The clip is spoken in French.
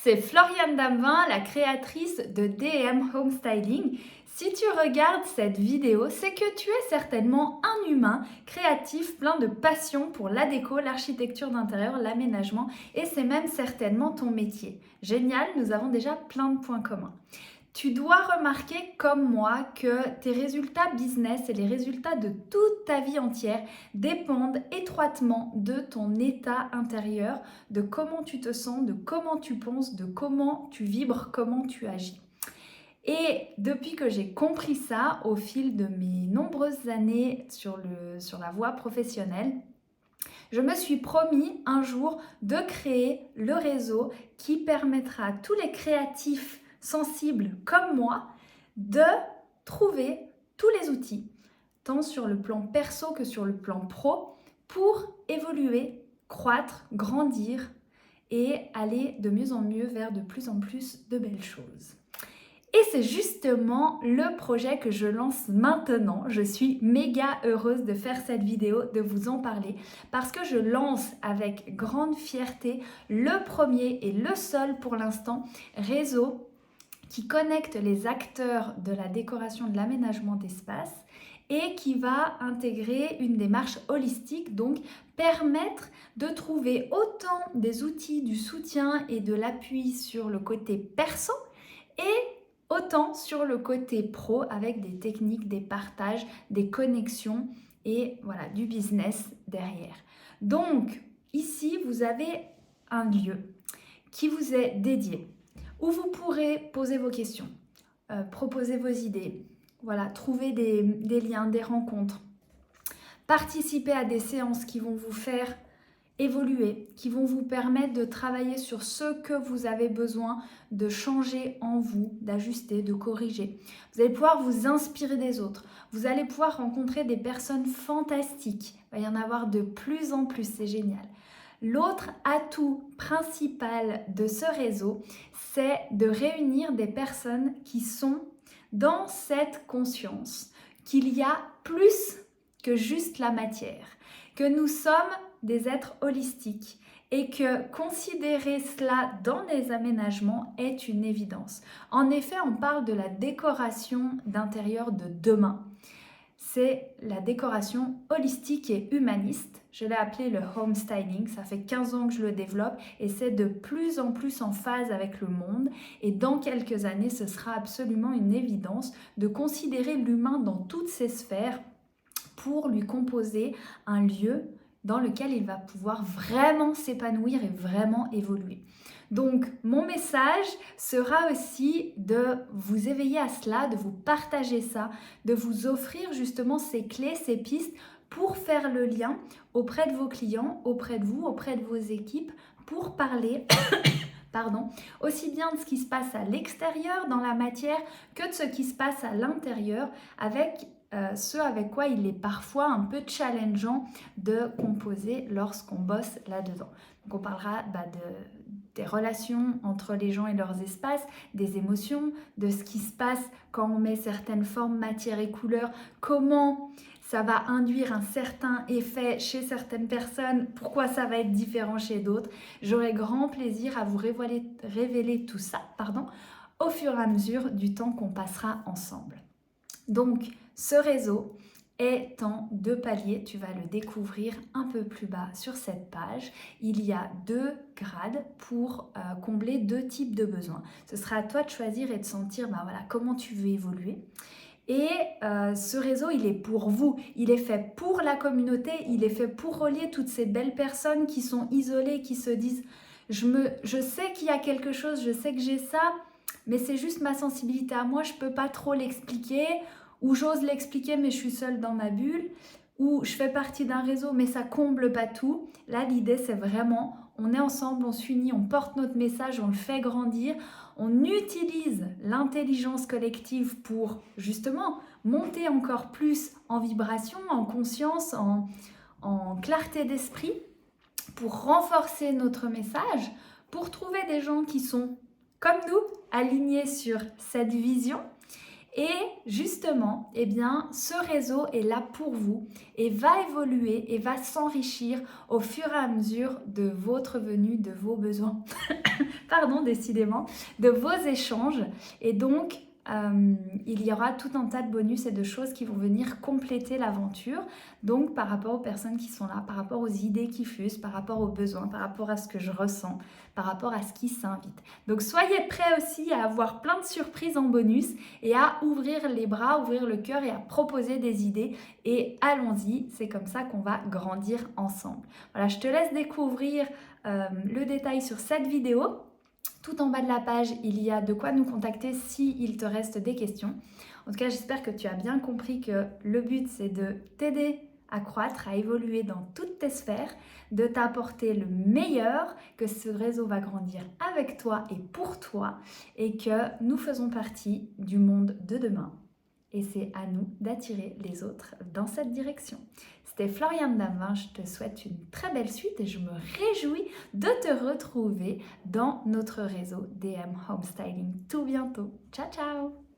c'est Floriane Damvin, la créatrice de DM Home Styling. Si tu regardes cette vidéo, c'est que tu es certainement un humain créatif, plein de passion pour la déco, l'architecture d'intérieur, l'aménagement et c'est même certainement ton métier. Génial, nous avons déjà plein de points communs. Tu dois remarquer comme moi que tes résultats business et les résultats de toute ta vie entière dépendent étroitement de ton état intérieur, de comment tu te sens, de comment tu penses, de comment tu vibres, comment tu agis. Et depuis que j'ai compris ça au fil de mes nombreuses années sur la voie professionnelle, je me suis promis un jour de créer le réseau qui permettra à tous les créatifs sensibles comme moi de trouver tous les outils, tant sur le plan perso que sur le plan pro, pour évoluer, croître, grandir et aller de mieux en mieux vers de plus en plus de belles choses. Et c'est justement le projet que je lance maintenant. Je suis méga heureuse de faire cette vidéo, de vous en parler, parce que je lance avec grande fierté le premier et le seul pour l'instant réseau qui connecte les acteurs de la décoration, de l'aménagement d'espace et qui va intégrer une démarche holistique, donc permettre de trouver autant des outils, du soutien et de l'appui sur le côté perso et autant sur le côté pro avec des techniques, des partages, des connexions et voilà, du business derrière. Donc ici, vous avez un lieu qui vous est dédié où vous pourrez poser vos questions, proposer vos idées, voilà, trouver des liens, des rencontres, participer à des séances qui vont vous faire évoluer, qui vont vous permettre de travailler sur ce que vous avez besoin de changer en vous, d'ajuster, de corriger. Vous allez pouvoir vous inspirer des autres. Vous allez pouvoir rencontrer des personnes fantastiques. Il va y en avoir de plus en plus, c'est génial. L'autre atout principal de ce réseau, c'est de réunir des personnes qui sont dans cette conscience qu'il y a plus que juste la matière, que nous sommes des êtres holistiques et que considérer cela dans les aménagements est une évidence. En effet, on parle de la décoration d'intérieur de demain. C'est la décoration holistique et humaniste. Je l'ai appelé le home styling. Ça fait 15 ans que je le développe et c'est de plus en plus en phase avec le monde. Et dans quelques années, ce sera absolument une évidence de considérer l'humain dans toutes ses sphères pour lui composer un lieu dans lequel il va pouvoir vraiment s'épanouir et vraiment évoluer. Donc, mon message sera aussi de vous éveiller à cela, de vous partager ça, de vous offrir justement ces clés, ces pistes pour faire le lien auprès de vos clients, auprès de vous, auprès de vos équipes, pour parler aussi bien de ce qui se passe à l'extérieur dans la matière que de ce qui se passe à l'intérieur avec ce avec quoi il est parfois un peu challengeant de composer lorsqu'on bosse là-dedans. Donc on parlera des relations entre les gens et leurs espaces, des émotions, de ce qui se passe quand on met certaines formes, matières et couleurs, comment ça va induire un certain effet chez certaines personnes, pourquoi ça va être différent chez d'autres. J'aurai grand plaisir à vous révéler tout ça, au fur et à mesure du temps qu'on passera ensemble. Donc, ce réseau est en 2 paliers, tu vas le découvrir un peu plus bas sur cette page. Il y a 2 grades pour combler 2 types de besoins. Ce sera à toi de choisir et de sentir comment tu veux évoluer. Et ce réseau, il est pour vous, il est fait pour la communauté, il est fait pour relier toutes ces belles personnes qui sont isolées, qui se disent « je sais qu'il y a quelque chose, je sais que j'ai ça », mais c'est juste ma sensibilité à moi, je ne peux pas trop l'expliquer, ou j'ose l'expliquer mais je suis seule dans ma bulle, ou je fais partie d'un réseau mais ça comble pas tout. Là, l'idée c'est vraiment, on est ensemble, on s'unit, on porte notre message, on le fait grandir, on utilise l'intelligence collective pour justement monter encore plus en vibration, en conscience, en clarté d'esprit, pour renforcer notre message, pour trouver des gens qui sont comme nous, alignés sur cette vision Et justement, eh bien, ce réseau est là pour vous et va évoluer et va s'enrichir au fur et à mesure de votre venue, de vos besoins, pardon, décidément, de vos échanges. Et donc, il y aura tout un tas de bonus et de choses qui vont venir compléter l'aventure. Donc, par rapport aux personnes qui sont là, par rapport aux idées qui fusent, par rapport aux besoins, par rapport à ce que je ressens, par rapport à ce qui s'invite. Donc, soyez prêts aussi à avoir plein de surprises en bonus et à ouvrir les bras, ouvrir le cœur et à proposer des idées. Et allons-y, c'est comme ça qu'on va grandir ensemble. Voilà, je te laisse découvrir le détail sur cette vidéo. Tout en bas de la page, il y a de quoi nous contacter s'il te reste des questions. En tout cas, j'espère que tu as bien compris que le but, c'est de t'aider à croître, à évoluer dans toutes tes sphères, de t'apporter le meilleur, que ce réseau va grandir avec toi et pour toi, et que nous faisons partie du monde de demain. Et c'est à nous d'attirer les autres dans cette direction. C'était Floriane Damvin, je te souhaite une très belle suite et je me réjouis de te retrouver dans notre réseau DM Home Styling tout bientôt. Ciao ciao!